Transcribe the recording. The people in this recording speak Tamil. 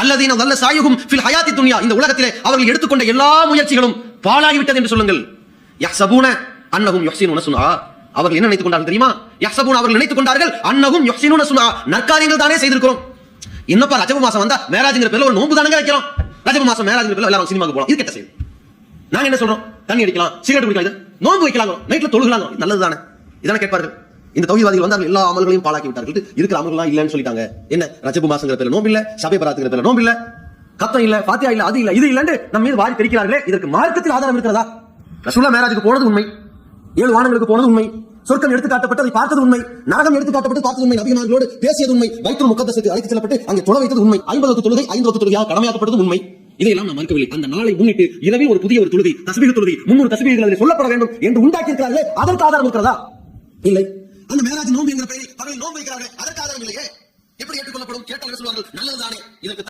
அல்லதீன தல்ல சாயுஹும் ஃபில் ஹயாத்தி துன்யா, இந்த உலகத்திலே அவர்கள் எடுத்துக்கொண்ட எல்லா முயற்சிகளும் பாழாகிவிட்டது என்று சொல்லுங்கள். யஹ்சபூன அன்னஹும் யுஹ்சினூன சுன்ஆ, அவர்கள் என்ன நினைத்துக் கொண்டார்கள் தெரியுமா? யஹ்சபூன, அவர்கள் நினைத்துக் கொண்டார்கள், அன்னஹும் யுஹ்சினூன சுன்ஆ, நற்காரியங்கள் தானே செய்திருக்கிறோம். என்னப்பா ரஜப மாசம் வந்தா மேராஜ்ங்கிற பேர்ல ஒரு நோன்பு தானங்க வைக்கிறோம். ரஜப மாசம் மேராஜ்ங்கிற பேர்ல எல்லாரும் சினிமாக்கு போலாம், இது கெட்ட செய்தி. நாங்க என்ன சொல்றோம்? தண்ணி அடிக்கலாம், சிகரெட் குடிக்கலாம், இது நோன்பு வைக்கலாம், நைட்ல தொழுகலாம், நல்லது தானே, இதானே கேட்பார்கள். இந்த தௌஹீத்வாதிகள் வந்தார்கள், எல்லா அமல்களையும் பாழாக்கி விட்டார்கள். இருக்கிற அமல்கள்லாம் இல்லன்னு சொல்லிட்டாங்க. என்ன ரஜப மாசங்கிற பேர்ல நோன்பு இல்ல, ஷபே பராத்ங்கிற பேர்ல நோன்பு இல்ல, கத்தம் இல்ல, ஃபாத்தியா இல்ல, அது இல்ல, இது இல்லன்னு நம்ம மீது வாரி தெரிக்கிறார்களே, இதற்கு மார்க்கத்தில் ஆதாரம் இருக்கிறதா? ரசூலுல்லாஹ் மேராஜுக்கு போனது உண்மை, 7 வானங்களுக்கு போனது உண்மை, சொர்க்கம் எடுத்து காட்டப்பட்டு அதை பார்த்தது உண்மை, நரகம் எடுத்து காட்டப்பட்டு பார்த்தது உண்மை, நபிமார்களோடு பேசியது உண்மை, பைத்துல் முகத்தஸுக்கு அழைத்து செல்லப்பட்டு அங்கே தொழ வைத்தது உண்மை, 50 வக்த் தொழுகை 5 வக்த் தொழுகையாக கடமையாக்கப்பட்டது உண்மை. இதையெல்லாம் நாம் மறுக்கவில்லை. அந்த நாளை முன்னிட்டு இரவில் ஒரு புதிய ஒரு தொழுகை, தஸ்பீஹ் தொழுகை, 300 தஸ்பீஹ்கள் அதில் சொல்லப்பட வேண்டும் என்று உண்டாக்கி இருக்கிறார்களே, அதற்கு ஆதாரம் இருக்கிறதா? இல்லை. அந்த மேராஜ் நோன்பு என்கிற பெயரில் பகலில் நோன்பு வைக்கிறார்கள், அதற்கு ஆதாரம் இல்லையே. எப்படி ஏற்றுக்கொள்ளப்படும்? கேட்டால் சொல்வார்கள், நல்லதுதானே. இதற்கு